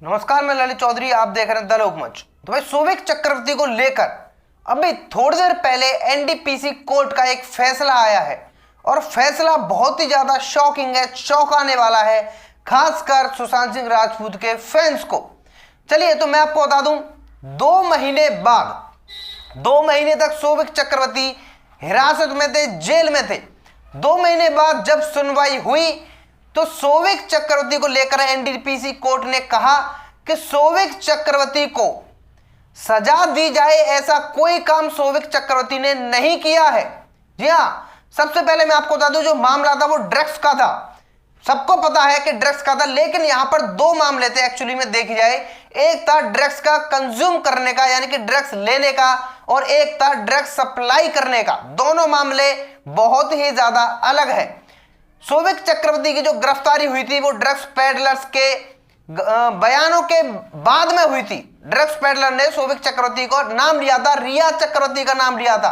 नमस्कार, मैं ललित चौधरी। आप देख रहे हैं द लोकमंच। तो भाई सोविक चक्रवर्ती को लेकर अभी थोड़ी देर पहले एनडीपीसी कोर्ट का एक फैसला आया है और फैसला बहुत ही ज्यादा शॉकिंग है, चौंकाने वाला है, खासकर सुशांत सिंह राजपूत के फैंस को। चलिए तो मैं आपको बता दूं, 2 महीने बाद 2 महीने तक सोविक चक्रवर्ती हिरासत में थे, जेल में थे। 2 महीने बाद जब सुनवाई हुई तो सोविक चक्रवर्ती को लेकर एनडीपीसी कोर्ट ने कहा कि सोविक चक्रवर्ती को सजा दी जाए, ऐसा कोई काम सोविक चक्रवर्ती ने नहीं किया है। जी हां, सबसे पहले मैं आपको बता दूं, जो मामला था वो ड्रग्स का था। सबको पता है कि ड्रग्स का था, लेकिन यहां पर 2 मामले थे एक्चुअली में देखी जाए। एक था ड्रग्स का कंज्यूम करने का, यानी कि ड्रग्स लेने का, और एक था ड्रग्स सप्लाई करने का। दोनों मामले बहुत ही ज्यादा अलग है। सोविक चक्रवर्ती की जो गिरफ्तारी हुई थी वो ड्रग्स पेडलर्स के बयानों के बाद में हुई थी। ड्रग्स पेडलर ने सोविक चक्रवर्ती को नाम लिया था, रिया चक्रवर्ती का नाम लिया था।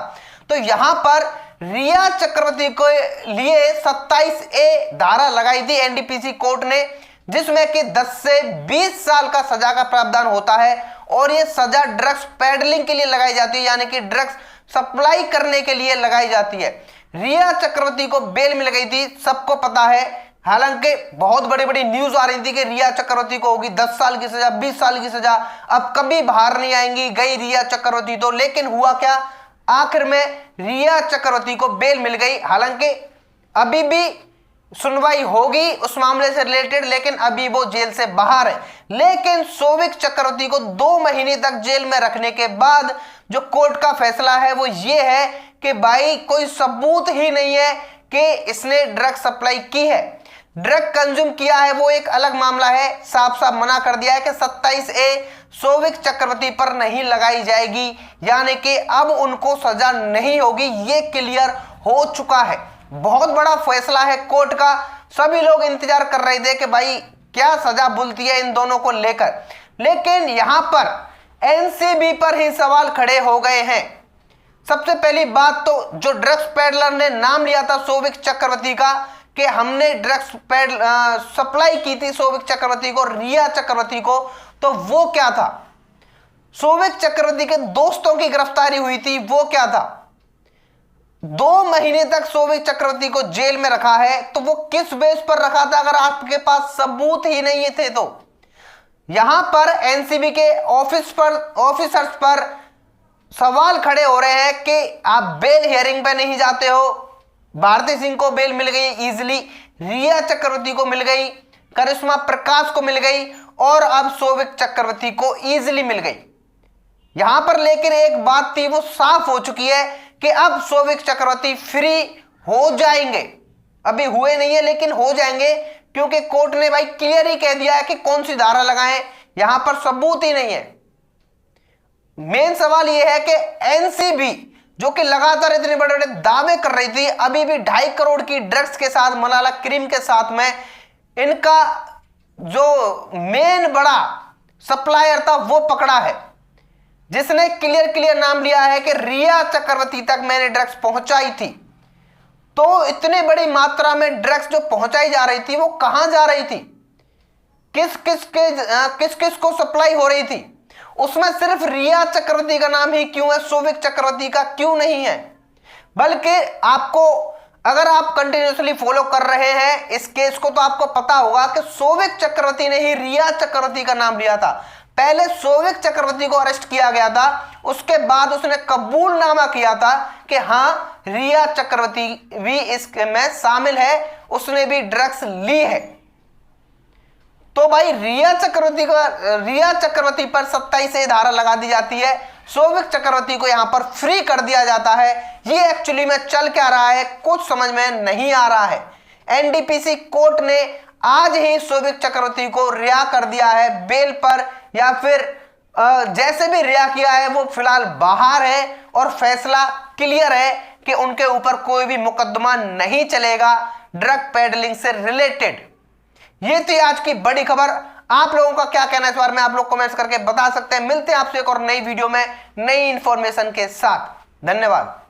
तो यहां पर रिया चक्रवर्ती को लिए 27A धारा लगाई थी एनडीपीसी कोर्ट ने, जिसमें कि 10 से 20 साल का सजा का प्रावधान होता है। और यह सजा ड्रग्स पेडलिंग के लिए लगाई जाती है, यानी कि ड्रग्स सप्लाई करने के लिए लगाई जाती है। रिया चक्रवर्ती को बेल मिल गई थी, सबको पता है। हालांकि बहुत बड़ी बड़ी न्यूज आ रही थी कि रिया चक्रवर्ती को होगी 10 साल की सजा, 20 साल की सजा, अब कभी बाहर नहीं आएंगी, गई रिया चक्रवर्ती तो। लेकिन हुआ क्या, आखिर में रिया चक्रवर्ती को बेल मिल गई। हालांकि अभी भी सुनवाई होगी उस मामले से रिलेटेड, लेकिन अभी वो जेल से बाहर है। लेकिन सोविक चक्रवर्ती को 2 महीने तक जेल में रखने के बाद जो कोर्ट का फैसला है वो ये है कि भाई कोई सबूत ही नहीं है कि इसने ड्रग सप्लाई की है। ड्रग कंज्यूम किया है वो एक अलग मामला है। साफ साफ मना कर दिया है कि 27A सोविक चक्रवर्ती पर नहीं लगाई जाएगी, यानी कि अब उनको सजा नहीं होगी। ये क्लियर हो चुका है। बहुत बड़ा फैसला है कोर्ट का। सभी लोग इंतजार कर रहे थे कि भाई क्या सजा बुलती है इन दोनों को लेकर। लेकिन यहां पर एनसीबी पर ही सवाल खड़े हो गए हैं। सबसे पहली बात तो जो ड्रग्स पेडलर ने नाम लिया था सोविक चक्रवर्ती का कि हमने ड्रग्स सप्लाई की थी सोविक चक्रवर्ती को, रिया चक्रवर्ती को, तो वो क्या था। सोविक चक्रवर्ती के दोस्तों की गिरफ्तारी हुई थी, वो क्या था। 2 महीने तक सोविक चक्रवर्ती को जेल में रखा है, तो वो किस बेस पर रखा था अगर आपके पास सबूत ही नहीं थे। तो यहां पर एनसीबी के ऑफिसर्स पर सवाल खड़े हो रहे हैं कि आप बेल हियरिंग पे नहीं जाते हो। भारती सिंह को बेल मिल गई इजीली, रिया चक्रवर्ती को मिल गई, करिश्मा प्रकाश को मिल गई, और अब सोविक चक्रवर्ती को इजीली मिल गई। यहां पर लेकिन एक बात थी वो साफ हो चुकी है कि अब सोविक चक्रवर्ती फ्री हो जाएंगे। अभी हुए नहीं है लेकिन हो जाएंगे, क्योंकि कोर्ट ने भाई क्लियर ही कह दिया है कि कौन सी धारा लगाएं। यहां पर सबूत ही नहीं है। मेन सवाल यह है कि एनसीबी जो कि लगातार इतने बड़े बड़े दावे कर रही थी, अभी भी 2.5 करोड़ की ड्रग्स के साथ, मलाला क्रीम के साथ में इनका जो मेन बड़ा सप्लायर था वो पकड़ा है, जिसने क्लियर नाम लिया है कि रिया चक्रवर्ती तक मैंने ड्रग्स पहुंचाई थी। तो इतनी बड़ी मात्रा में ड्रग्स जो पहुंचाई जा रही थी वो कहां जा रही थी, किस किस को सप्लाई हो रही थी, उसमें सिर्फ रिया चक्रवर्ती का नाम ही क्यों है, सोविक चक्रवर्ती का क्यों नहीं है। बल्कि आपको, अगर आप कंटिन्यूसली फॉलो कर रहे हैं इस केस को, तो आपको पता होगा कि सोविक चक्रवर्ती ने ही रिया चक्रवर्ती का नाम लिया था। पहले सोविक चक्रवर्ती को अरेस्ट किया गया था, उसके बाद उसने कबूलनामा किया था कि हां रिया चक्रवर्ती भी इसमें शामिल है, उसने भी ड्रग्स ली है। तो भाई रिया चक्रवर्ती पर 27A धारा लगा दी जाती है, सोविक चक्रवर्ती को यहां पर फ्री कर दिया जाता है। ये एक्चुअली में चल क्या रहा है कुछ समझ में नहीं आ रहा है। एनडीपीसी कोर्ट ने आज ही सोविक चक्रवर्ती को रिहा कर दिया है बेल पर, या फिर जैसे भी रिहा किया है वो फिलहाल बाहर है, और फैसला क्लियर है कि उनके ऊपर कोई भी मुकदमा नहीं चलेगा ड्रग पेडलिंग से रिलेटेड। ये थी आज की बड़ी खबर। आप लोगों का क्या कहना है इस बारे में आप लोग कमेंट्स करके बता सकते हैं। मिलते हैं आपसे एक और नई वीडियो में नई इंफॉर्मेशन के साथ। धन्यवाद।